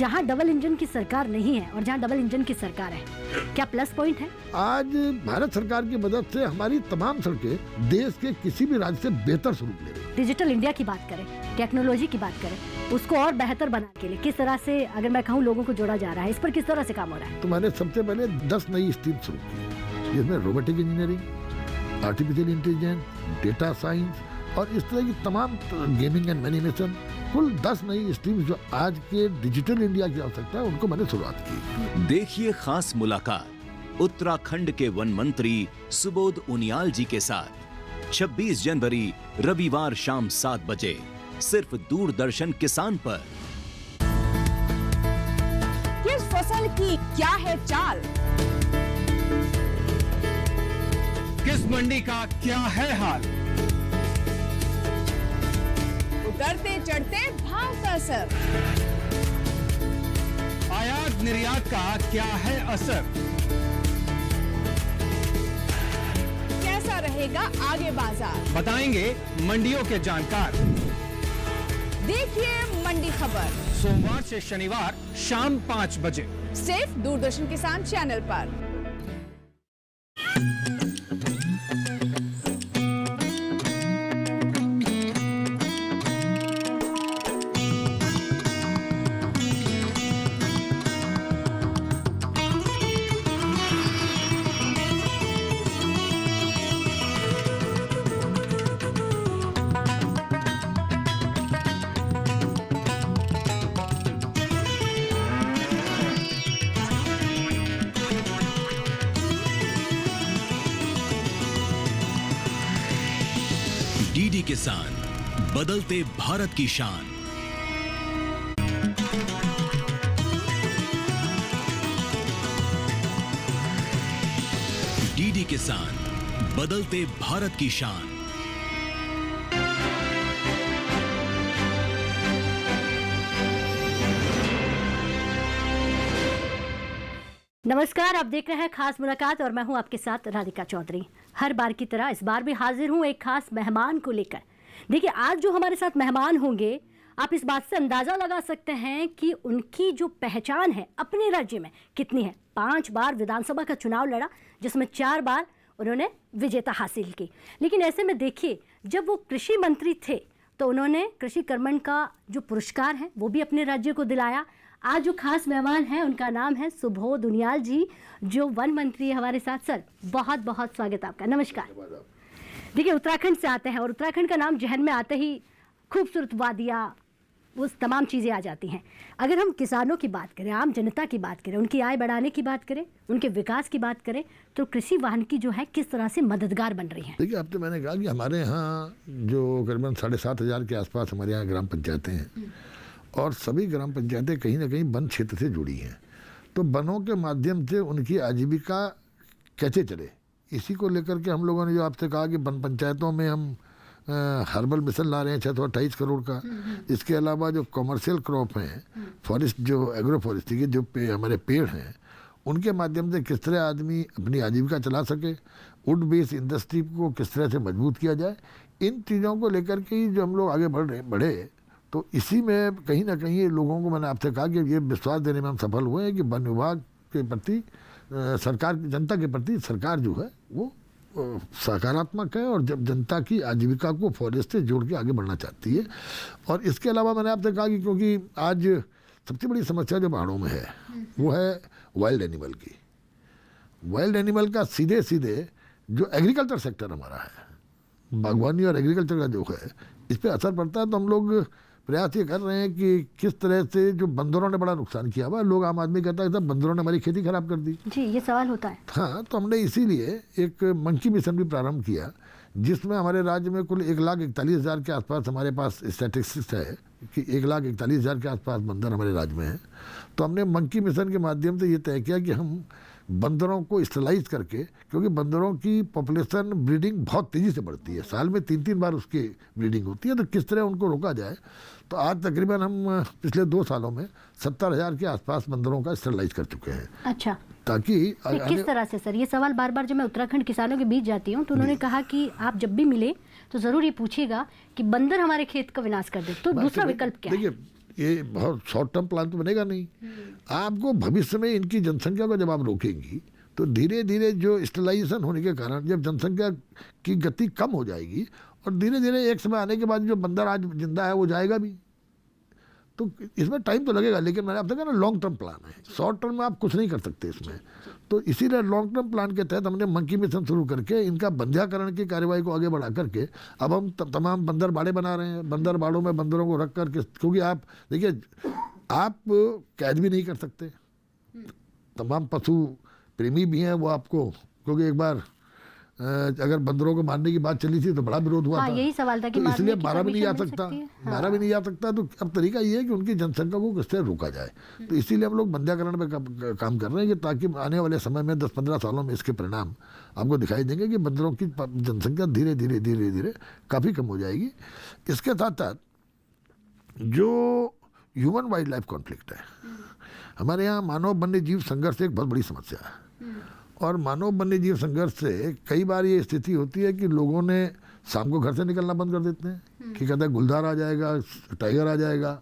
जहां double engine की सरकार नहीं है और जहां डबल इंजन की सरकार है, क्या प्लस पॉइंट है? आज भारत सरकार की मदद से हमारी तमाम सड़कें देश के किसी भी राज्य से बेहतर स्वरूप ले रही है। डिजिटल इंडिया की बात करें, टेक्नोलॉजी की बात करें, उसको और बेहतर बनाने के लिए किस तरह से, अगर मैं कहूँ, लोगों को जोड़ा जा रहा है, इस पर किस तरह से काम हो रहा है? तो मैंने सबसे पहले 10 नई स्ट्रीम शुरू की, जिसमें robotic engineering, artificial intelligence, data science और इस तरह की तमाम गेमिंग एंड एनिमेशन, कुल 10 नई स्ट्रीम जो आज के डिजिटल इंडिया की आवश्यकता है, उनको मैंने शुरुआत की। देखिए खास मुलाकात उत्तराखंड के वन मंत्री सुबोध उनियाल जी के साथ 26 जनवरी रविवार शाम 7 बजे सिर्फ दूरदर्शन किसान पर। किस फसल की क्या है चाल, किस मंडी का क्या है हाल, उतरते चढ़ते भाव का असर, आयात निर्यात का क्या है असर, कैसा रहेगा आगे बाजार, बताएंगे मंडियों के जानकार। देखिए मंडी खबर सोमवार से शनिवार शाम 5 बजे सिर्फ दूरदर्शन किसान चैनल पर। डीडी किसान, बदलते भारत की शान। डीडी किसान, बदलते भारत की शान। नमस्कार, आप देख रहे हैं खास मुलाकात और मैं हूं आपके साथ राधिका चौधरी। हर बार की तरह इस बार भी हाजिर हूं एक खास मेहमान को लेकर। देखिए, आज जो हमारे साथ मेहमान होंगे, आप इस बात से अंदाज़ा लगा सकते हैं कि उनकी जो पहचान है अपने राज्य में कितनी है। 5 बार विधानसभा का चुनाव लड़ा, जिसमें 4 बार उन्होंने विजेता हासिल की। लेकिन ऐसे में देखिए, जब वो कृषि मंत्री थे तो उन्होंने कृषि कर्मण का जो पुरस्कार है वो भी अपने राज्य को दिलाया। आज जो खास मेहमान हैं उनका नाम है सुबोध उनियाल जी, जो वन मंत्री है हमारे साथ। सर, बहुत बहुत स्वागत आपका। नमस्कार। देखिए, उत्तराखंड से आते हैं और उत्तराखंड का नाम जहन में आते ही खूबसूरत वादियाँ, वो तमाम चीज़ें आ जाती हैं। अगर हम किसानों की बात करें, आम जनता की बात करें, उनकी आय बढ़ाने की बात करें, उनके विकास की बात करें, तो कृषि वानिकी जो है किस तरह से मददगार बन रही है? देखिए, अब तो मैंने कहा कि हमारे यहाँ जो करीबन 7,500 के आसपास हमारे यहाँ ग्राम पंचायतें हैं और सभी ग्राम पंचायतें कहीं ना कहीं वन क्षेत्र से जुड़ी हैं। तो वनों के माध्यम से उनकी आजीविका कैसे चले, इसी को लेकर के हम लोगों ने जो आपसे कहा कि वन पंचायतों में हम हर्बल मिशन ला रहे हैं 628 करोड़ का। इसके अलावा जो कॉमर्शियल क्रॉप हैं, फॉरेस्ट, जो एग्रो फॉरेस्ट्री के जो हमारे पेड़ हैं, उनके माध्यम से किस तरह आदमी अपनी आजीविका चला सके, वुड बेस्ड इंडस्ट्री को किस तरह से मजबूत किया जाए, इन चीज़ों को लेकर के ही जो हम लोग आगे बढ़े। तो इसी में कहीं ना कहीं लोगों को मैंने आपसे कहा कि ये विश्वास देने में हम सफल हुए हैं कि वन विभाग के प्रति, सरकार, जनता के प्रति सरकार जो है वो सकारात्मक है और जब जनता की आजीविका को फॉरेस्ट से जोड़ के आगे बढ़ना चाहती है। और इसके अलावा मैंने आपसे कहा कि क्योंकि आज सबसे बड़ी समस्या जो पहाड़ों में है वो है वाइल्ड एनिमल की। वाइल्ड एनिमल का सीधे जो एग्रीकल्चर सेक्टर हमारा है, बागवानी और एग्रीकल्चर का जो है, इस पर असर पड़ता है। तो हम लोग प्रयास ये कर रहे हैं कि किस तरह से, जो बंदरों ने बड़ा नुकसान किया हुआ, लोग, आम आदमी कहता है सब बंदरों ने हमारी खेती खराब कर दी। जी, ये सवाल होता है। हाँ, तो हमने इसीलिए एक मंकी मिशन भी प्रारंभ किया, जिसमें हमारे राज्य में कुल 1,41,000 के आसपास हमारे पास स्टैटिस्टिक्स है कि 1,41,000 के आसपास बंदर हमारे राज्य में हैं। तो हमने मंकी मिशन के माध्यम से ये तय किया कि हम बंदरों को स्टरलाइज करके, क्योंकि बंदरों की पॉपुलेशन, ब्रीडिंग बहुत तेज़ी से बढ़ती है, साल में 3-3 बार उसकी ब्रीडिंग होती है, तो किस तरह उनको रोका जाए। तो आज तकरीबन हम पिछले 2 सालों में 70,000 के आसपास बंदरों का स्टरलाइज कर चुके हैं। अच्छा, ताकि किस तरह से सर? ये सवाल बार बार जब मैं उत्तराखंड किसानों के बीच जाती हूँ तो उन्होंने कहा कि आप जब भी मिले तो ज़रूर ये पूछिएगा कि बंदर हमारे खेत का विनाश कर दे, तो दूसरा विकल्प क्या है? देखिए, ये बहुत शॉर्ट टर्म प्लान तो बनेगा नहीं। आपको भविष्य में इनकी जनसंख्या को जब आप रोकेंगी तो धीरे धीरे जो स्टेलाइजेशन होने के कारण जब जनसंख्या की गति कम हो जाएगी और धीरे धीरे एक समय आने के बाद जो बंदर आज जिंदा है वो जाएगा भी। तो इसमें टाइम तो लगेगा, लेकिन मैंने आपसे कहा ना लॉन्ग टर्म प्लान है, शॉर्ट टर्म में आप कुछ नहीं कर सकते इसमें। तो इसीलिए लॉन्ग टर्म प्लान के तहत हमने मंकी मिशन शुरू करके इनका बंध्याकरण की कार्यवाही को आगे बढ़ा करके अब हम तमाम बंदर बाड़े बना रहे हैं। बंदर बाड़ों में बंदरों को रख करके, क्योंकि आप देखिए आप कैद भी नहीं कर सकते, तमाम पशु प्रेमी भी हैं वो आपको, क्योंकि एक बार अगर बंदरों को मारने की बात चली थी तो बड़ा विरोध हुआ हाँ, था। यही सवाल था कि तो इसलिए मारा भी नहीं जा परमिशन मिल सकता, सकती है। मारा भी नहीं जा सकता। तो अब तरीका ये है कि उनकी जनसंख्या को किससे रोका जाए। तो इसीलिए हम लोग बंध्याकरण पे काम कर रहे हैं कि ताकि आने वाले समय में 10-15 सालों में इसके परिणाम आपको दिखाई देंगे कि बंदरों की जनसंख्या धीरे धीरे धीरे धीरे काफ़ी कम हो जाएगी। इसके साथ साथ जो ह्यूमन वाइल्ड लाइफ कॉन्फ्लिक्ट है, हमारे यहाँ मानव वन्य जीव संघर्ष एक बहुत बड़ी समस्या है। और मानव वन्य जीव संघर्ष से कई बार ये स्थिति होती है कि लोगों ने शाम को घर से निकलना बंद कर देते हैं कि कहते हैं गुलदार आ जाएगा, टाइगर आ जाएगा।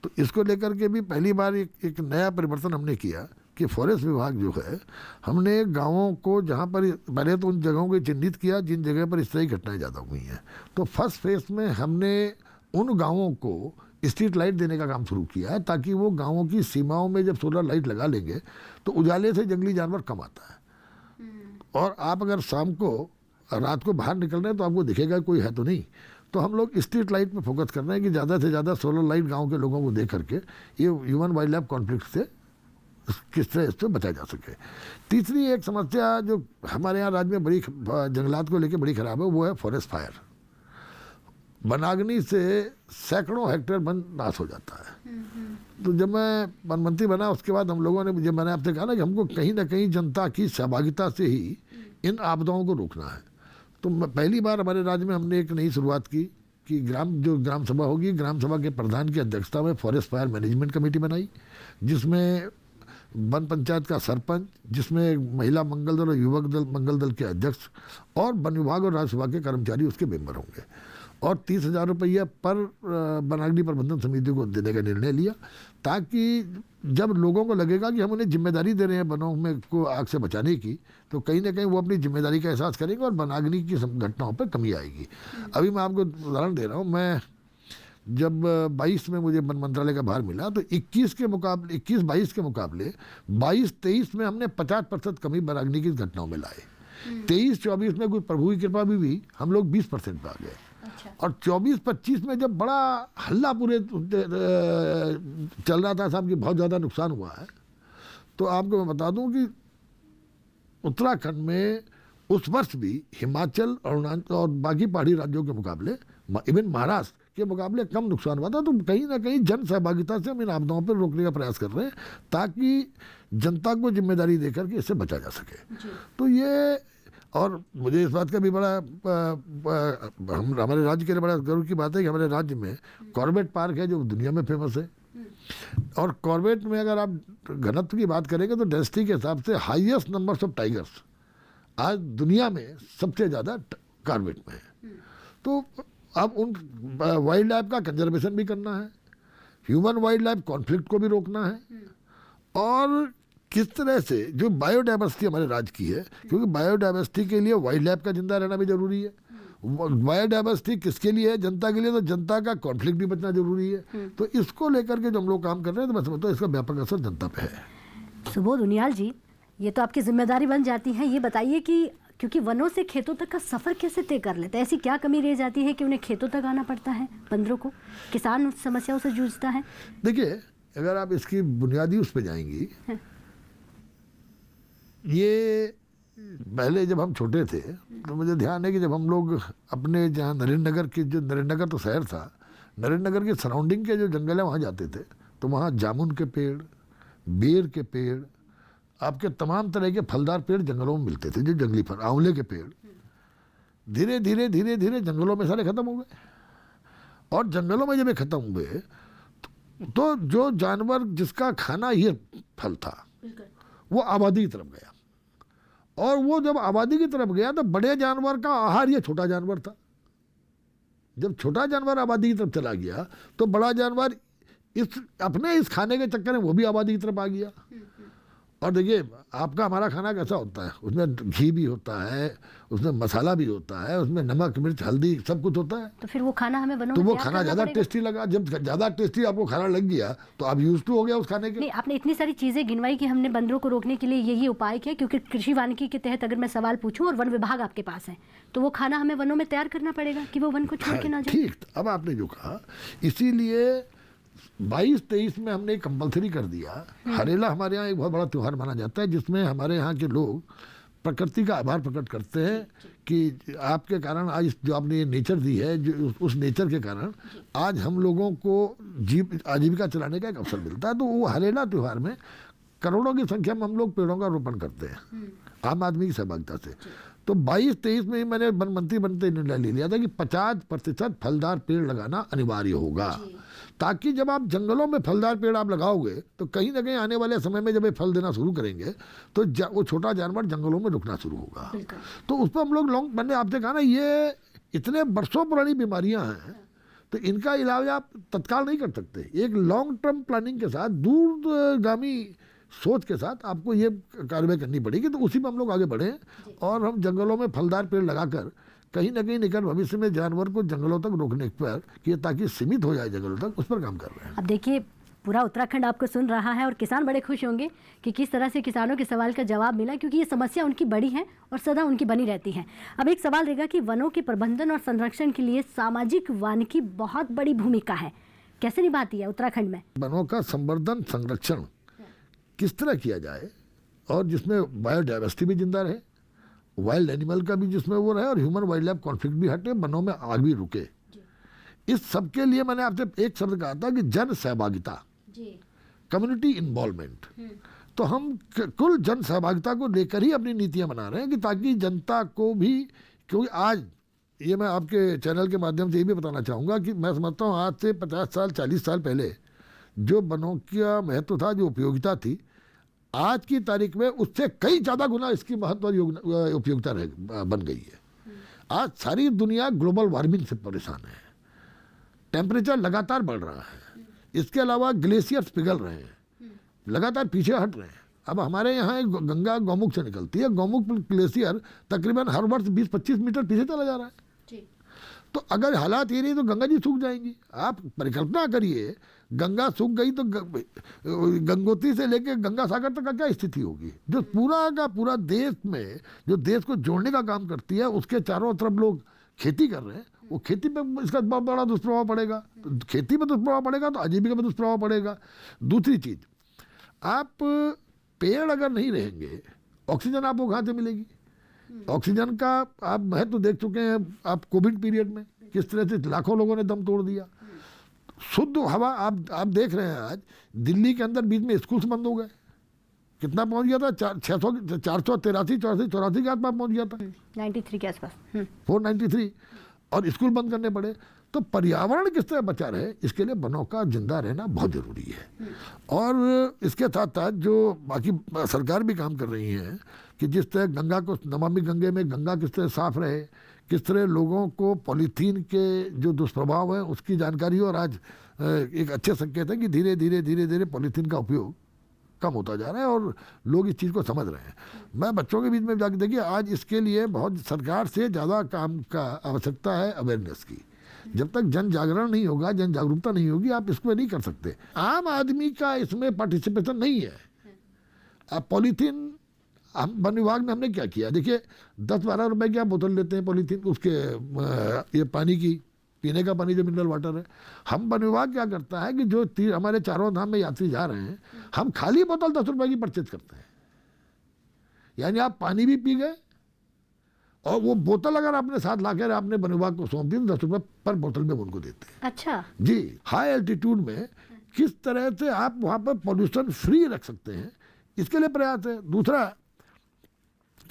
तो इसको लेकर के भी पहली बार एक नया परिवर्तन हमने किया कि फॉरेस्ट विभाग जो है, हमने गांवों को जहां पर पहले तो उन जगहों को चिन्हित किया जिन जगह पर इस तरह की घटनाएं ज़्यादा हुई हैं। तो फर्स्ट फेज में हमने उन गाँवों को स्ट्रीट लाइट देने का काम शुरू किया है ताकि वो गांवों की सीमाओं में जब सोलर लाइट लगा लेंगे तो उजाले से जंगली जानवर कम आता है। और आप अगर शाम को रात को बाहर निकल रहे हैं तो आपको दिखेगा कोई है तो नहीं। तो हम लोग स्ट्रीट लाइट पे फोकस कर रहे हैं कि ज़्यादा से ज़्यादा सोलर लाइट गांव के लोगों को दे करके ये ह्यूमन वाइल्ड लाइफ कॉन्फ्लिक्ट से किस तरह इससे बचा जा सके। तीसरी एक समस्या जो हमारे यहाँ राज्य में बड़ी जंगलात को लेकर बड़ी खराब है वो है फॉरेस्ट फायर। वनाग्नि से सैकड़ों हेक्टेयर वन नाश हो जाता है। तो जब मैं वन मंत्री बना उसके बाद हम लोगों ने, जब मैंने आपसे कहा ना कि हमको कहीं ना कहीं जनता की सहभागिता से ही इन आपदाओं को रोकना है, तो पहली बार हमारे राज्य में हमने एक नई शुरुआत की कि ग्राम सभा होगी, ग्राम सभा के प्रधान की अध्यक्षता में फॉरेस्ट फायर मैनेजमेंट कमेटी बनाई, जिसमें वन पंचायत का सरपंच, जिसमें महिला मंगल दल और युवक दल मंगल दल के अध्यक्ष और वन विभाग और राज्य सभा के कर्मचारी उसके मेंबर होंगे। और 30,000 रुपया पर वनाग्नि प्रबंधन समिति को देने का निर्णय लिया ताकि जब लोगों को लगेगा कि हम उन्हें जिम्मेदारी दे रहे हैं वनों में को आग से बचाने की, तो कहीं ना कहीं वो अपनी जिम्मेदारी का एहसास करेंगे और वनाग्नि की घटनाओं पर कमी आएगी। अभी मैं आपको उदाहरण दे रहा हूँ, मैं जब 22 में मुझे वन मंत्रालय का भार मिला तो 21-22 के मुकाबले 22-23 में हमने 50% कमी वनाग्नि की घटनाओं में लाए। 23-24 में कोई प्रभु की कृपा भी हम लोग 20% पे आ गए। और 24-25 में जब बड़ा हल्ला पूरे चल रहा था साहब कि बहुत ज़्यादा नुकसान हुआ है, तो आपको मैं बता दूं कि उत्तराखंड में उस वर्ष भी हिमाचल, अरुणाचल और बाकी पहाड़ी राज्यों के मुकाबले, इवन महाराष्ट्र के मुकाबले कम नुकसान हुआ था। तो कहीं ना कहीं जन सहभागिता से हम इन आपदाओं पर रोकने का प्रयास कर रहे हैं ताकि जनता को जिम्मेदारी देकर के इससे बचा जा सके। तो ये, और मुझे इस बात का भी बड़ा हमारे राज्य के लिए बड़ा गर्व की बात है कि हमारे राज्य में कॉर्बेट पार्क है जो दुनिया में फेमस है। और कॉर्बेट में अगर आप घनत्व की बात करेंगे तो डेंसिटी के हिसाब से हाईएस्ट नंबर्स ऑफ टाइगर्स आज दुनिया में सबसे ज़्यादा कॉर्बेट में है। तो अब उन वाइल्ड लाइफ का कंजर्वेशन भी करना है, ह्यूमन वाइल्ड लाइफ कॉन्फ्लिक्ट को भी रोकना है, और किस तरह से जो बायोडाइवर्सिटी हमारे राज्य की है, क्योंकि बायोडाइवर्सिटी के लिए वाइल्ड लाइफ का जिंदा रहना भी जरूरी है। बायोडाइवर्सिटी किसके लिए है? जनता के लिए। तो जनता का कॉन्फ्लिक्ट भी बचना जरूरी है। तो इसको लेकर के जो हम लोग काम कर रहे हैं तो मैं समझता हूँ इसका व्यापक असर जनता पे है। सुबोध उनियाल जी, ये तो आपकी जिम्मेदारी बन जाती है। ये बताइए कि क्योंकि वनों से खेतों तक का सफ़र कैसे तय कर लेते हैं? ऐसी क्या कमी रह जाती है कि उन्हें खेतों तक आना पड़ता है? बंदरों को, किसान उस समस्याओं से जूझता है। देखिए, अगर आप इसकी बुनियादी उस पर जाएंगी, ये पहले जब हम छोटे थे तो मुझे ध्यान है कि जब हम लोग अपने जहाँ नरेंद्र नगर की, जो नरेंद्र नगर तो शहर था, नरेंद्र नगर के सराउंडिंग के जो जंगल है वहाँ जाते थे तो वहाँ जामुन के पेड़, बेर के पेड़, आपके तमाम तरह के फलदार पेड़ जंगलों में मिलते थे, जो जंगली फल, आंवले के पेड़ धीरे धीरे धीरे धीरे जंगलों में सारे खत्म हो गए। और जंगलों में जब ये खत्म हुए तो जो जानवर जिसका खाना ये फल था वो आबादी की तरफ गया, और वो जब आबादी की तरफ गया तो बड़े जानवर का आहार ये छोटा जानवर था। जब छोटा जानवर आबादी की तरफ चला गया तो बड़ा जानवर इस अपने इस खाने के चक्कर में वो भी आबादी की तरफ आ गया। और देखिए आपका हमारा खाना कैसा होता है, उसमें घी भी होता है, उसमें मसाला भी होता है, उसमें नमक मिर्च हल्दी सब कुछ होता है। तो फिर वो खाना हमें बनवाना तो वो तैयार खाना करना ज़्यादा पड़ेगा। टेस्टी लगा। जब ज़्यादा टेस्टी आपको खाना लग गया तो आप यूज टू हो गया उस खाने के। नहीं, आपने इतनी सारी चीजें गिनवाई कि हमने बंदरों को रोकने के लिए यही उपाय किया, क्योंकि कृषि वानिकी के तहत अगर मैं सवाल पूछूं और वन विभाग आपके पास है तो वो खाना हमें वनों में तैयार करना पड़ेगा कि वो वन को छोड़ के ना जाए। ठीक, अब आपने जो कहा, इसीलिए 22-23 में हमने कंपलसरी कर दिया। हरेला हमारे यहाँ एक बहुत बड़ा त्यौहार माना जाता है जिसमें हमारे यहाँ के लोग प्रकृति का आभार प्रकट करते हैं कि आपके कारण आज जो आपने नेचर दी है, जो उस नेचर के कारण आज हम लोगों को आजीविका चलाने का एक अवसर मिलता है। तो वो हरेला त्यौहार में करोड़ों की संख्या में हम लोग पेड़ों का रोपण करते हैं आम आदमी की सहभागिता से। तो 22-23 में ही मैंने वन मंत्री बनते निर्णय ले लिया था कि 50% फलदार पेड़ लगाना अनिवार्य होगा, ताकि जब आप जंगलों में फलदार पेड़ आप लगाओगे तो कहीं ना कहीं आने वाले समय में जब ये फल देना शुरू करेंगे तो वो छोटा जानवर जंगलों में रुकना शुरू होगा। तो उस पर हम लोग मैंने आपसे कहा ना, ये इतने वर्षों पुरानी बीमारियां हैं तो इनका इलाज आप तत्काल नहीं कर सकते। एक लॉन्ग टर्म प्लानिंग के साथ, दूरगामी सोच के साथ आपको ये कार्रवाई करनी पड़ेगी। तो उसी पर हम लोग आगे बढ़े और हम जंगलों में फलदार पेड़ लगाकर कहीं ना कहीं निकट भविष्य में जानवर को जंगलों तक रोकने पर कि ताकि सीमित हो जाए जंगलों तक, उस पर काम कर रहे हैं। अब देखिए पूरा उत्तराखंड आपको सुन रहा है और किसान बड़े खुश होंगे कि किस तरह से किसानों के सवाल का जवाब मिला, क्योंकि ये समस्या उनकी बड़ी है और सदा उनकी बनी रहती है। अब एक सवाल रहेगा कि वनों के प्रबंधन और संरक्षण के लिए सामाजिक वानिकी बहुत बड़ी भूमिका है, कैसे निभाती है उत्तराखंड में? वनों का संवर्धन संरक्षण किस तरह किया जाए और जिसमें बायोडाइवर्सिटी भी जिंदा रहे, वाइल्ड एनिमल का भी जिसमें वो रहे और ह्यूमन वाइल्ड लाइफ कॉन्फ्लिक्ट भी हटे, वनों में आग भी रुके। इस सब के लिए मैंने आपसे एक शब्द कहा था कि जन सहभागिता, कम्युनिटी इन्वॉल्वमेंट। तो हम कुल जन सहभागिता को लेकर ही अपनी नीतियां बना रहे हैं कि ताकि जनता को भी, क्योंकि आज ये मैं आपके चैनल के माध्यम से ये भी बताना चाहूँगा कि मैं समझता हूँ आज से 50 साल 40 साल पहले जो वनों का महत्व था, जो उपयोगिता थी, आज की तारीख में उससे कई ज़्यादा गुना इसकी महत्व उपयोगिता बन गई है। आज सारी दुनिया ग्लोबल वार्मिंग से परेशान है, टेम्परेचर लगातार बढ़ रहा है, इसके अलावा ग्लेशियर्स पिघल रहे हैं, लगातार पीछे हट रहे हैं। अब हमारे यहाँ एक गंगा गौमुख से निकलती है, गौमुख ग्लेशियर तकरीबन हर वर्ष 20-25 मीटर पीछे चला जा रहा है। तो अगर हालात ये रही तो गंगा जी सूख जाएंगी। आप परिकल्पना करिए, गंगा सूख गई तो गंगोत्री से लेकर गंगा सागर तक का क्या स्थिति होगी। जो पूरा का पूरा देश में जो देश को जोड़ने का काम करती है, उसके चारों तरफ लोग खेती कर रहे हैं, वो खेती पे इसका बहुत बड़ा दुष्प्रभाव पड़ेगा। तो खेती पे दुष्प्रभाव पड़ेगा तो आजीविका पे दुष्प्रभाव पड़ेगा। दूसरी चीज, आप पेड़ अगर नहीं रहेंगे, ऑक्सीजन आपको कहाँ से मिलेगी? ऑक्सीजन का आप महत्व देख चुके हैं आप कोविड पीरियड में, किस तरह से लाखों लोगों ने दम तोड़ दिया। शुद्ध हवा आप देख रहे हैं, आज दिल्ली के अंदर बीच में स्कूल्स बंद हो गए, कितना पहुंच गया था? 483-84 के आसपास पहुंच गया था, 93 के आसपास, 493, और स्कूल बंद करने पड़े। तो पर्यावरण किस तरह बचा रहे, इसके लिए वनों का जिंदा रहना बहुत जरूरी है। और इसके साथ साथ जो बाकी सरकार भी काम कर रही है कि जिस तरह गंगा को, नमामि गंगे में गंगा किस तरह साफ रहे, किस तरह लोगों को पॉलीथीन के जो दुष्प्रभाव है उसकी जानकारी। और आज एक अच्छे संकेत है कि धीरे धीरे पॉलीथीन का उपयोग कम होता जा रहा है और लोग इस चीज़ को समझ रहे हैं। मैं बच्चों के बीच में जाकर देखिए, आज इसके लिए बहुत सरकार से ज़्यादा काम का आवश्यकता है, अवेयरनेस की। जब तक जन जागरण नहीं होगा, जन जागरूकता नहीं होगी, आप इसको नहीं कर सकते। आम आदमी का इसमें पार्टिसिपेशन नहीं है। अब पॉलीथीन, हम वन विभाग ने हमने क्या किया, देखिए 10-12 रुपए की आप बोतल लेते हैं पॉलीथीन, उसके ये पानी की, पीने का पानी जो मिनरल वाटर है, हम वन विभाग क्या करता है कि जो हमारे चारों धाम में यात्री जा रहे हैं, हम खाली बोतल 10 रुपए की परचेज करते हैं। यानी आप पानी भी पी गए और वो बोतल अगर आपने साथ लाकर आपने वन विभाग को सौंप दी तो 10 रुपए पर बोतल में उनको देते हैं। अच्छा जी, हाई एल्टीट्यूड में किस तरह से आप वहाँ पर पॉल्यूशन फ्री रख सकते हैं, इसके लिए प्रयास है। दूसरा,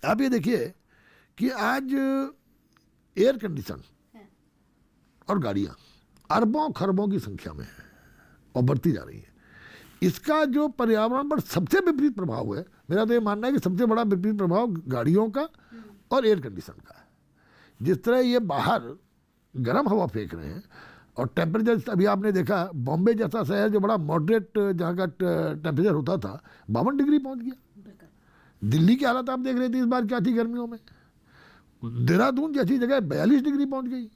आप ये देखिए कि आज एयर कंडीशन और गाड़ियाँ अरबों खरबों की संख्या में है और बढ़ती जा रही है। इसका जो पर्यावरण पर सबसे विपरीत प्रभाव है, मेरा तो ये मानना है कि सबसे बड़ा विपरीत प्रभाव गाड़ियों का और एयर कंडीशन का है। जिस तरह ये बाहर गर्म हवा फेंक रहे हैं, और टेम्परेचर अभी आपने देखा बॉम्बे जैसा शहर जो बड़ा मॉडरेट जहाँ का टेम्परेचर होता था 52 डिग्री पहुँच गया। दिल्ली की हालत आप देख रहे थे इस बार क्या थी गर्मियों में, देहरादून जैसी जगह 42 डिग्री पहुँच गई।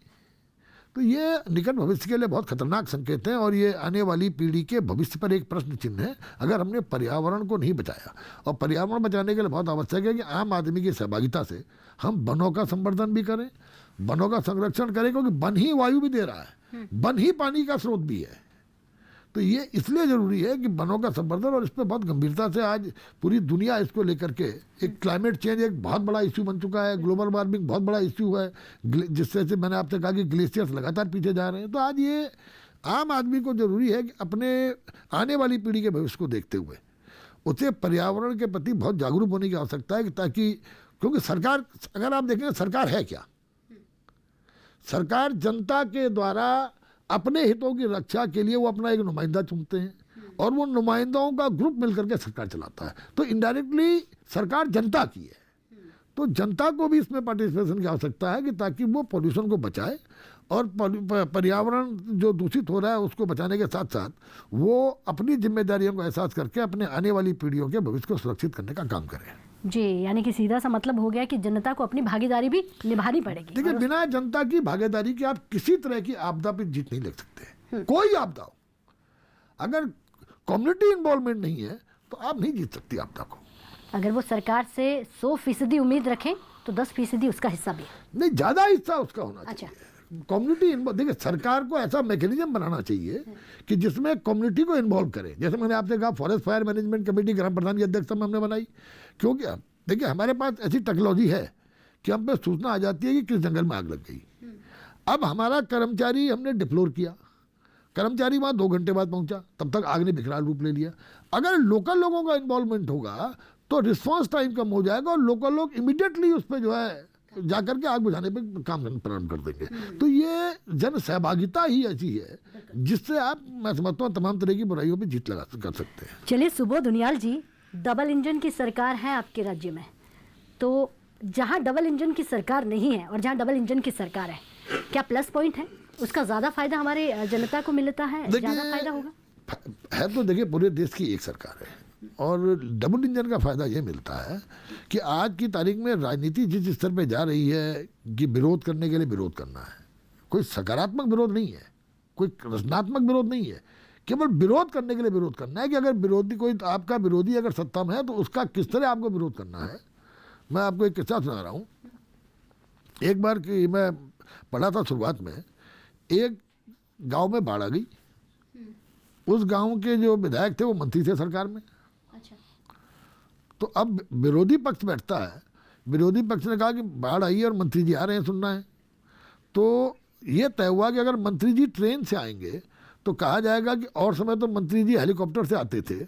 तो ये निकट भविष्य के लिए बहुत खतरनाक संकेत हैं और ये आने वाली पीढ़ी के भविष्य पर एक प्रश्न चिन्ह है अगर हमने पर्यावरण को नहीं बचाया। और पर्यावरण बचाने के लिए बहुत आवश्यक है कि आम आदमी की सहभागिता से हम वनों का संवर्धन भी करें, वनों का संरक्षण करें, क्योंकि वन ही वायु भी दे रहा है, वन ही पानी का स्रोत भी है। तो ये इसलिए ज़रूरी है कि वनों का संवर्धन, और इस पर बहुत गंभीरता से आज पूरी दुनिया इसको लेकर के, एक क्लाइमेट चेंज एक बहुत बड़ा इश्यू बन चुका है, ग्लोबल वार्मिंग बहुत बड़ा इश्यू है, जिससे से मैंने आपसे कहा कि ग्लेशियर्स लगातार पीछे जा रहे हैं। तो आज ये आम आदमी को ज़रूरी है कि अपने आने वाली पीढ़ी के भविष्य को देखते हुए उसे पर्यावरण के प्रति बहुत जागरूक होने की आवश्यकता है, ताकि क्योंकि सरकार, अगर आप देखें सरकार है क्या, सरकार जनता के द्वारा अपने हितों की रक्षा के लिए वो अपना एक नुमाइंदा चुनते हैं और वो नुमाइंदाओं का ग्रुप मिलकर के सरकार चलाता है। तो इनडायरेक्टली सरकार जनता की है, तो जनता को भी इसमें पार्टिसिपेशन की आवश्यकता है कि ताकि वो पॉल्यूशन को बचाए और पर्यावरण जो दूषित हो रहा है उसको बचाने के साथ साथ वो अपनी जिम्मेदारियों को एहसास करके अपने आने वाली पीढ़ियों के भविष्य को सुरक्षित करने का काम करें। जी, यानी कि सीधा सा मतलब हो गया कि जनता को अपनी भागीदारी भी निभानी पड़ेगी। देखिए, बिना जनता की भागीदारी के आप किसी तरह की आपदा पे जीत नहीं ले सकते, कोई आपदा हो, अगर कम्युनिटी इन्वॉल्वमेंट नहीं है तो आप नहीं जीत सकती आपदा को। अगर वो सरकार से 100% उम्मीद रखें तो 10% उसका हिस्सा भी है। नहीं, ज़्यादा हिस्सा उसका होना अच्छा। चाहिए। कम्युनिटी देखिए, सरकार को ऐसा मैकेनिज्म बनाना चाहिए कि जिसमें कम्युनिटी को इन्वॉल्व करें। जैसे मैंने आपसे कहा फॉरेस्ट फायर मैनेजमेंट कमेटी ग्राम प्रधान की अध्यक्षता में हमने बनाई, क्योंकि देखिए हमारे पास ऐसी टेक्नोलॉजी है कि हम पे सूचना आ जाती है कि किस जंगल में आग लग गई। अब हमारा कर्मचारी हमने डिप्लोर किया, कर्मचारी वहाँ 2 घंटे बाद पहुँचा, तब तक आग ने विकराल रूप ले लिया। अगर लोकल लोगों का इन्वॉल्वमेंट होगा तो रिस्पॉन्स टाइम कम हो जाएगा और लोकल लोग इमीडिएटली उस पर जो है जाकर के आग बुझाने पे काम करना प्रारंभ कर देंगे। तो ये जन सहभागिता ही ऐसी है जिससे आप, मैं समझता हूँ, तमाम तरह की बुराइयों पे जीत लगा कर सकते हैं। चलिए सुबोध उनियाल जी, डबल इंजन की सरकार है आपके राज्य में, तो जहाँ डबल इंजन की सरकार नहीं है और जहाँ डबल इंजन की सरकार है, क्या प्लस पॉइंट है? उसका ज़्यादा फायदा हमारे जनता को मिलता है, ज़्यादा फायदा होगा? है तो देखिए, पूरे देश की एक सरकार है और डबल इंजन का फ़ायदा ये मिलता है कि आज की तारीख में राजनीति जिस स्तर पे जा रही है कि विरोध करने के लिए विरोध करना है, कोई सकारात्मक विरोध नहीं है, कोई रचनात्मक विरोध नहीं है, केवल विरोध करने के लिए विरोध करना है कि अगर विरोधी कोई आपका विरोधी अगर सत्ता में है तो उसका किस तरह आपको विरोध करना है। मैं आपको एक किस्सा सुना रहा हूँ। एक बार कि मैं पढ़ा था शुरुआत में, एक गांव में बाढ़ आ गई, उस गांव के जो विधायक थे वो मंत्री थे सरकार में। अच्छा। तो अब विरोधी पक्ष बैठता है, विरोधी पक्ष ने कहा कि बाढ़ आई है और मंत्री जी आ रहे हैं, सुनना है। तो ये तय हुआ कि अगर मंत्री जी ट्रेन से आएंगे तो कहा जाएगा कि और समय तो मंत्री जी हेलीकॉप्टर से आते थे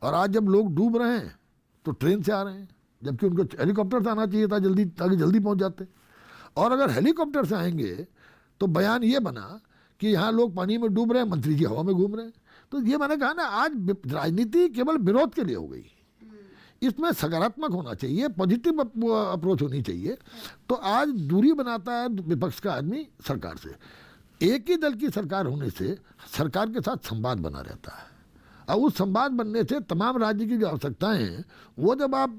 और आज जब लोग डूब रहे हैं तो ट्रेन से आ रहे हैं, जबकि उनको हेलीकॉप्टर से आना चाहिए था जल्दी, ताकि जल्दी पहुंच जाते। और अगर हेलीकॉप्टर से आएंगे तो बयान ये बना कि यहाँ लोग पानी में डूब रहे हैं, मंत्री जी हवा में घूम रहे हैं। तो ये मैंने कहा ना, आज राजनीति केवल विरोध के लिए हो गई, इसमें सकारात्मक होना चाहिए, पॉजिटिव अप्रोच होनी चाहिए। तो आज दूरी बनाता है विपक्ष का आदमी सरकार से। एक ही दल की सरकार होने से सरकार के साथ संवाद बना रहता है और उस संवाद बनने से तमाम राज्य की जो आवश्यकताएं हैं वो जब आप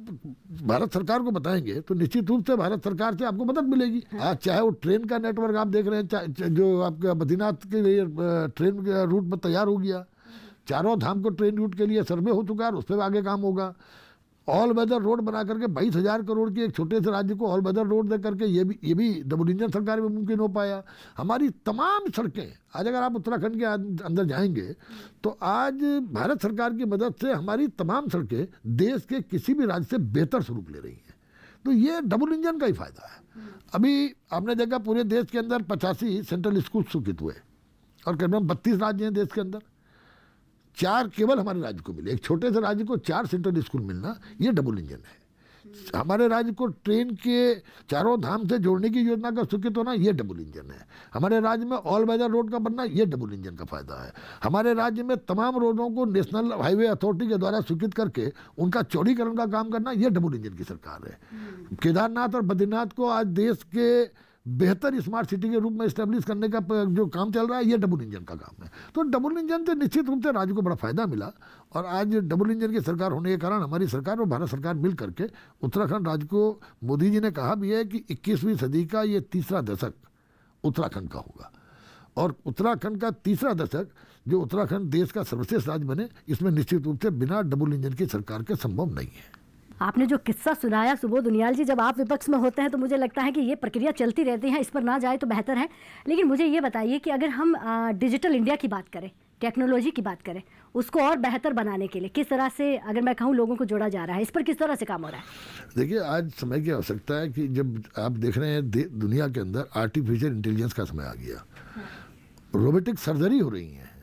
भारत सरकार को बताएंगे तो निश्चित रूप से भारत सरकार से आपको मदद मिलेगी। आज चाहे वो ट्रेन का नेटवर्क आप देख रहे हैं, जो आपका बद्रीनाथ के लिए ट्रेन के रूट में तैयार हो गया, चारों धाम को ट्रेन रूट के लिए सर्वे हो चुका है, उस पर आगे काम होगा। ऑल वेदर रोड बना करके 22,000 करोड़ की एक छोटे से राज्य को ऑल वेदर रोड दे करके ये भी डबल इंजन सरकार में मुमकिन हो पाया। हमारी तमाम सड़कें, आज अगर आप उत्तराखंड के अंदर जाएंगे तो आज भारत सरकार की मदद से हमारी तमाम सड़कें देश के किसी भी राज्य से बेहतर स्वरूप ले रही हैं। तो ये डबल इंजन का ही फायदा है। अभी आपने देखा पूरे देश के अंदर 85 सेंट्रल स्कूल स्वीकृत हुए और करीबन 32 राज्य हैं देश के अंदर, 4 केवल हमारे राज्य को मिले। एक छोटे से राज्य को 4 सेंट्रल स्कूल मिलना, ये डबल इंजन है। हमारे राज्य को ट्रेन के चारों धाम से जोड़ने की योजना का स्वीकृत होना, ये डबल इंजन है। हमारे राज्य में ऑल वेदर रोड का बनना, ये डबल इंजन का फायदा है। हमारे राज्य में तमाम रोडों को नेशनल हाईवे अथॉरिटी के द्वारा स्वीकृत करके उनका चौड़ीकरण का काम करना, ये डबल इंजन की सरकार है। केदारनाथ और बद्रीनाथ को आज देश के बेहतर स्मार्ट सिटी के रूप में इस्टेब्लिश करने का जो काम चल रहा है, ये डबल इंजन का काम है। तो डबल इंजन से निश्चित रूप से राज्य को बड़ा फायदा मिला, और आज डबल इंजन की सरकार होने के कारण हमारी सरकार और भारत सरकार मिल करके उत्तराखंड राज्य को, मोदी जी ने कहा भी है कि 21वीं सदी का ये तीसरा दशक उत्तराखंड का होगा, और उत्तराखंड का तीसरा दशक जो उत्तराखंड देश का सर्वश्रेष्ठ राज्य बने, इसमें निश्चित रूप से बिना डबल इंजन की सरकार के संभव नहीं है। आपने जो किस्सा सुनाया सुबोध उनियाल जी, जब आप विपक्ष में होते हैं तो मुझे लगता है कि ये प्रक्रिया चलती रहती है, इस पर ना जाए तो बेहतर है। लेकिन मुझे ये बताइए कि अगर हम डिजिटल इंडिया की बात करें, टेक्नोलॉजी की बात करें, उसको और बेहतर बनाने के लिए किस तरह से, अगर मैं कहूँ, लोगों को जोड़ा जा रहा है, इस पर किस तरह से काम हो रहा है? देखिए, आज समय की आवश्यकता है कि जब आप देख रहे हैं दुनिया के अंदर आर्टिफिशियल इंटेलिजेंस का समय आ गया, रोबोटिक सर्जरी हो रही है।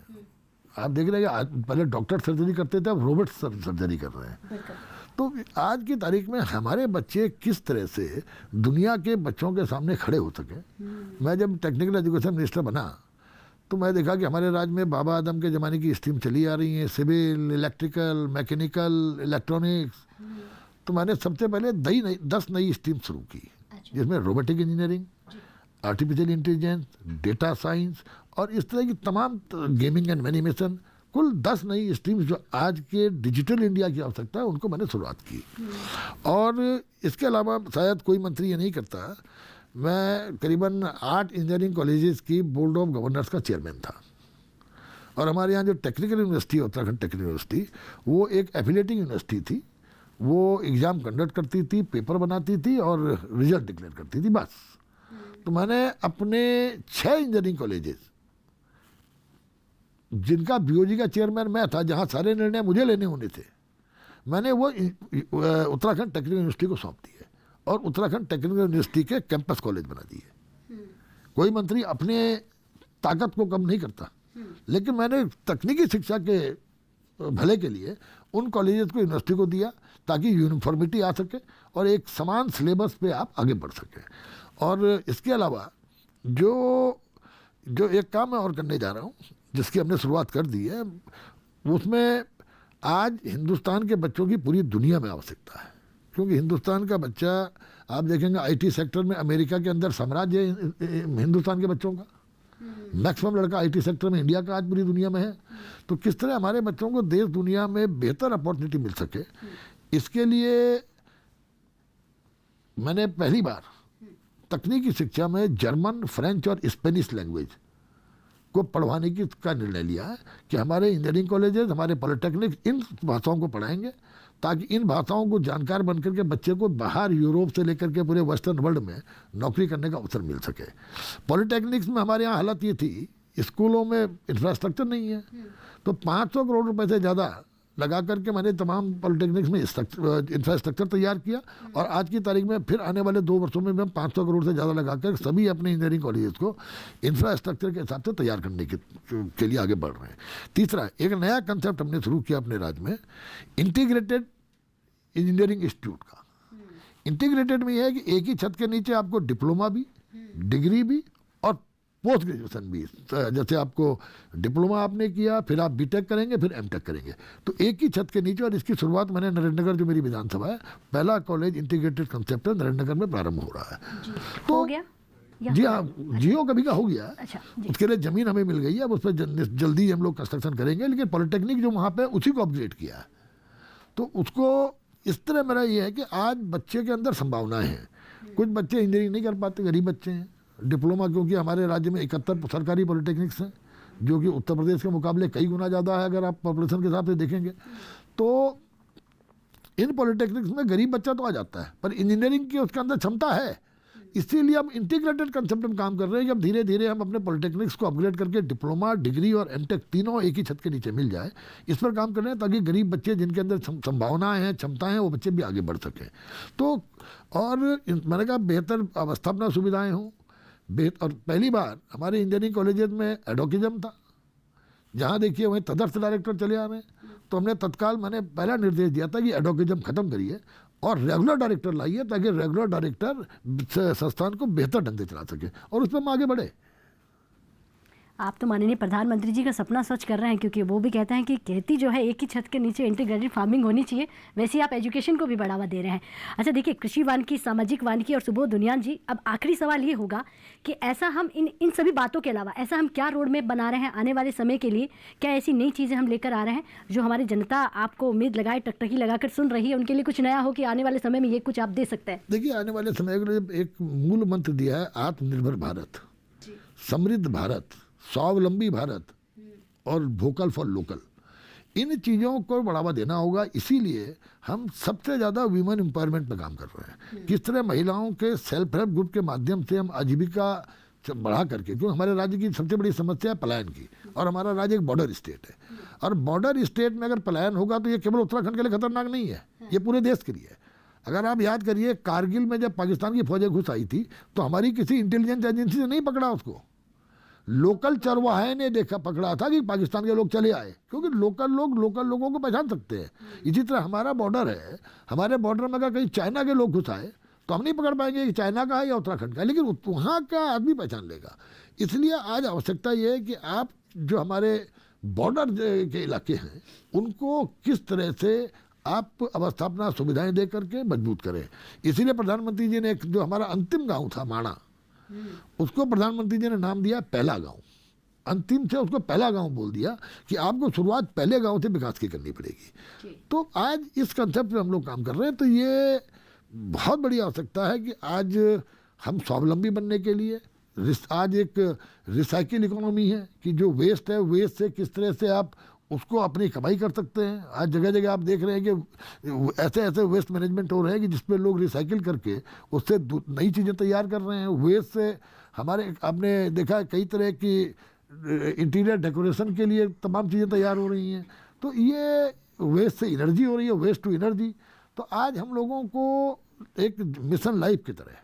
आप देख रहे हैं पहले डॉक्टर सर्जरी करते थे, अब रोबोट सर्जरी कर रहे हैं। तो आज की तारीख में हमारे बच्चे किस तरह से दुनिया के बच्चों के सामने खड़े हो सके। मैं जब टेक्निकल एजुकेशन मिनिस्टर बना तो मैं देखा कि हमारे राज्य में बाबा आदम के ज़माने की स्ट्रीम चली आ रही हैं, सिविल, इलेक्ट्रिकल, मैकेनिकल, इलेक्ट्रॉनिक्स। तो मैंने सबसे पहले 10 नई स्ट्रीम शुरू की, जिसमें robotic engineering, artificial intelligence, data science और इस तरह की तमाम, गेमिंग एंड एनिमेशन, कुल 10 नई स्ट्रीम्स जो आज के डिजिटल इंडिया की आवश्यकता है, उनको मैंने शुरुआत की। और इसके अलावा शायद कोई मंत्री ये नहीं करता, मैं करीबन 8 इंजीनियरिंग कॉलेजेस की बोर्ड ऑफ गवर्नर्स का चेयरमैन था। और हमारे यहाँ जो टेक्निकल यूनिवर्सिटी है, उत्तराखंड टेक्निकल यूनिवर्सिटी, वो एक एफिलिएटिंग यूनिवर्सिटी थी। वो एग्ज़ाम कंडक्ट करती थी, पेपर बनाती थी और रिजल्ट डिक्लेयर करती थी, बस। तो मैंने अपने 6 इंजीनियरिंग कॉलेजेस, जिनका बीओजी का चेयरमैन मैं था, जहाँ सारे निर्णय मुझे लेने होने थे, मैंने वो उत्तराखंड टेक्निकल यूनिवर्सिटी को सौंप दिए और उत्तराखंड टेक्निकल यूनिवर्सिटी के कैंपस कॉलेज बना दिए। कोई मंत्री अपने ताकत को कम नहीं करता, लेकिन मैंने तकनीकी शिक्षा के भले के लिए उन कॉलेजेस को यूनिवर्सिटी को दिया, ताकि यूनिफॉर्मिटी आ सके और एक समान सिलेबस पे आप आगे बढ़ सकें। और इसके अलावा जो एक काम मैं और करने जा रहा हूँ, जिसकी हमने शुरुआत कर दी है, उसमें आज हिंदुस्तान के बच्चों की पूरी दुनिया में आवश्यकता है। क्योंकि हिंदुस्तान का बच्चा, आप देखेंगे आईटी सेक्टर में अमेरिका के अंदर साम्राज्य है हिंदुस्तान के बच्चों का, मैक्सिमम लड़का आईटी सेक्टर में इंडिया का आज पूरी दुनिया में है। तो किस तरह हमारे बच्चों को देश दुनिया में बेहतर अपॉर्चुनिटी मिल सके, इसके लिए मैंने पहली बार तकनीकी शिक्षा में जर्मन, फ्रेंच और स्पेनिश लैंग्वेज को पढ़वाने का निर्णय लिया है कि हमारे इंजीनियरिंग कॉलेजेस, हमारे पॉलिटेक्निक इन भाषाओं को पढ़ाएंगे, ताकि इन भाषाओं को जानकार बनकर के बच्चे को बाहर यूरोप से लेकर के पूरे वेस्टर्न वर्ल्ड में नौकरी करने का अवसर मिल सके। पॉलिटेक्निक्स में हमारे यहाँ हालत ये थी, स्कूलों में इंफ्रास्ट्रक्चर नहीं है, तो 500 करोड़ रुपए से ज़्यादा लगा करके मैंने तमाम पॉलिटेक्निक्स में इंफ्रास्ट्रक्चर तैयार किया। और आज की तारीख में फिर आने वाले 2 वर्षों में हम 500 करोड़ से ज़्यादा लगाकर सभी अपने इंजीनियरिंग कॉलेजेस को इंफ्रास्ट्रक्चर के हिसाब से तैयार करने के लिए आगे बढ़ रहे हैं। तीसरा, एक नया कंसेप्ट हमने शुरू किया अपने राज्य में, इंटीग्रेटेड इंजीनियरिंग इंस्टीट्यूट का। इंटीग्रेटेड में यह है कि एक ही छत के नीचे आपको डिप्लोमा भी, डिग्री भी और पोस्ट ग्रेजुएशन भी। जैसे आपको डिप्लोमा आपने किया, फिर आप बीटेक करेंगे, फिर एमटेक करेंगे, तो एक ही छत के नीचे। और इसकी शुरुआत मैंने नरेंद्रनगर, जो मेरी विधानसभा है, पहला कॉलेज इंटीग्रेटेड कंसेप्ट है, नरेंद्रनगर में प्रारंभ हो रहा है। तो हो गया? जी हाँ, जियो कभी का हो गया। अच्छा, उसके लिए ज़मीन हमें मिल गई है, अब उस पर जल्दी हम लोग कंस्ट्रक्शन करेंगे। लेकिन पॉलिटेक्निक जो वहाँ पे, उसी को अपग्रेड किया है। तो उसको इस तरह मेरा ये है कि आज बच्चे के अंदर संभावनाएं हैं। कुछ बच्चे इंजीनियरिंग नहीं कर पाते, गरीब बच्चे हैं। डिप्लोमा, क्योंकि हमारे राज्य में 71 सरकारी पॉलिटेक्निक्स हैं, जो कि उत्तर प्रदेश के मुकाबले कई गुना ज़्यादा है अगर आप पॉपुलेशन के हिसाब से देखेंगे। तो इन पॉलिटेक्निक्स में गरीब बच्चा तो आ जाता है, पर इंजीनियरिंग की उसके अंदर क्षमता है। इसीलिए हम इंटीग्रेटेड कंसेप्ट में काम कर रहे हैं कि अब धीरे धीरे हम अपने पॉलिटेक्निक्स को अपग्रेड करके डिप्लोमा, डिग्री और एमटेक तीनों एक ही छत के नीचे मिल जाए, इस पर काम कर रहे हैं, ताकि गरीब बच्चे जिनके अंदर संभावनाएं हैं, क्षमताएं हैं, वो बच्चे भी आगे बढ़ सकें। तो और मैंने कहा बेहतर अवस्थापना सुविधाएं हों। और पहली बार हमारे इंजीनियरिंग कॉलेजेस में एडोकिज्म था, जहाँ देखिए वहीं तदर्थ डायरेक्टर चले आ रहे हैं। तो हमने तत्काल, मैंने पहला निर्देश दिया था कि एडोकिज्म खत्म करिए और रेगुलर डायरेक्टर लाइए, ताकि रेगुलर डायरेक्टर संस्थान को बेहतर ढंग से चला सके और उस पर हम आगे बढ़े। आप तो माननीय प्रधानमंत्री जी का सपना सच कर रहे हैं, क्योंकि वो भी कहते हैं कि खेती जो है एक ही छत के नीचे इंटीग्रेटेड फार्मिंग होनी चाहिए, वैसे ही आप एजुकेशन को भी बढ़ावा दे रहे हैं। अच्छा देखिए, कृषि वानिकी, सामाजिक वानिकी और सुबोध उनियाल जी, अब आखिरी सवाल ये होगा कि ऐसा हम इन सभी बातों के अलावा ऐसा हम क्या रोड मैप बना रहे हैं आने वाले समय के लिए? क्या ऐसी नई चीज़ें हम लेकर आ रहे हैं जो हमारी जनता आपको उम्मीद लगाए, टकटकी लगाकर सुन रही है, उनके लिए कुछ नया हो कि आने वाले समय में ये कुछ आप दे सकते हैं? देखिए, आने वाले समय के लिए एक मूल मंत्र दिया है, आत्मनिर्भर भारत, समृद्ध भारत, स्वावलंबी भारत और वोकल फॉर लोकल। इन चीज़ों को बढ़ावा देना होगा। इसीलिए हम सबसे ज़्यादा वीमेन एम्पावरमेंट पर काम कर रहे हैं। किस तरह महिलाओं के सेल्फ हेल्प ग्रुप के माध्यम से हम आजीविका बढ़ा करके, क्योंकि हमारे राज्य की सबसे बड़ी समस्या है पलायन की, और हमारा राज्य एक बॉर्डर स्टेट है, और बॉर्डर स्टेट में अगर पलायन होगा तो ये केवल उत्तराखंड के लिए खतरनाक नहीं है, ये पूरे देश के लिए है। अगर आप याद करिए, कारगिल में जब पाकिस्तान की फौजें घुस आई थी तो हमारी किसी इंटेलिजेंस एजेंसी ने नहीं पकड़ा उसको, लोकल चरवाहे ने देखा, पकड़ा था कि पाकिस्तान के लोग चले आए, क्योंकि लोकल लोगों को पहचान सकते हैं। इसी तरह हमारा बॉर्डर है, हमारे बॉर्डर में अगर कहीं चाइना के लोग घुस आए तो हम नहीं पकड़ पाएंगे कि चाइना का है या उत्तराखंड का है, लेकिन वहाँ का आदमी पहचान लेगा। इसलिए आज आवश्यकता ये है कि आप जो हमारे बॉर्डर के इलाके हैं उनको किस तरह से आप अवस्थापना सुविधाएं दे करके मजबूत करें। इसीलिए प्रधानमंत्री जी ने एक जो हमारा अंतिम गांव था माणा, उसको प्रधानमंत्री जी ने नाम दिया पहला गांव। अंतिम से उसको पहला गांव बोल दिया कि आपको शुरुआत पहले गांव से विकास की करनी पड़ेगी। तो आज इस कंसेप्ट पे हम लोग काम कर रहे हैं। तो ये बहुत बड़ी आवश्यकता है कि आज हम स्वावलंबी बनने के लिए आज एक रिसाइकिल इकोनॉमी है कि जो वेस्ट है, वेस्ट से किस तरह से आप उसको अपनी कमाई कर सकते हैं। आज जगह जगह आप देख रहे हैं कि ऐसे ऐसे वेस्ट मैनेजमेंट हो रहे हैं कि जिसपे लोग रिसाइकिल करके उससे नई चीज़ें तैयार कर रहे हैं। वेस्ट से हमारे आपने देखा कई तरह की इंटीरियर डेकोरेशन के लिए तमाम चीज़ें तैयार हो रही हैं। तो ये वेस्ट से एनर्जी हो रही है, वेस्ट टू एनर्जी। तो आज हम लोगों को एक मिशन लाइफ की तरह,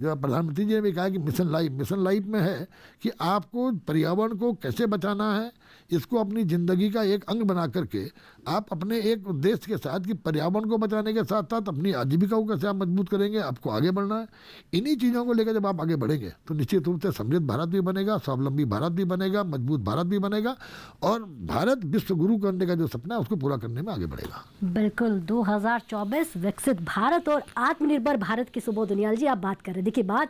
जो प्रधानमंत्री जी ने भी कहा कि मिशन लाइफ में है कि आपको पर्यावरण को कैसे बचाना है, इसको अपनी ज़िंदगी का एक अंग बना करके आप अपने एक उद्देश्य के साथ कि पर्यावरण को बचाने के साथ साथ अपनी आजीविका को कैसे आप मजबूत करेंगे, आपको आगे बढ़ना है। इन्हीं चीज़ों को लेकर जब आप आगे बढ़ेंगे तो निश्चित रूप से समृद्ध भारत भी बनेगा, स्वावलंबी भारत भी बनेगा, मजबूत भारत भी बनेगा, और भारत विश्व गुरु करने का जो सपना है उसको पूरा करने में आगे बढ़ेगा। बिल्कुल, 2024 विकसित भारत और आत्मनिर्भर भारत की सुबोध उनियाल जी आप बात कर रहे हैं। देखिए, बात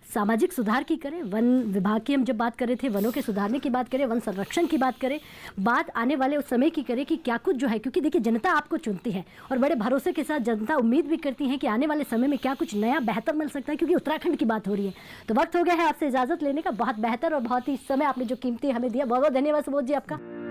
सामाजिक सुधार की करें, वन विभाग की हम जब बात कर रहे थे, वनों के सुधारने की बात करें, वन संरक्षण की बात करें, बात आने वाले उस समय की करें कि क्या कुछ जो है, क्योंकि देखिए जनता आपको चुनती है और बड़े भरोसे के साथ जनता उम्मीद भी करती है कि आने वाले समय में क्या कुछ नया बेहतर मिल सकता है, क्योंकि उत्तराखंड की बात हो रही है। तो वक्त हो गया है आपसे इजाज़त लेने का। बहुत बेहतर और बहुत ही समय आपने जो कीमती हमें दिया, बहुत बहुत धन्यवाद सुबोध जी आपका।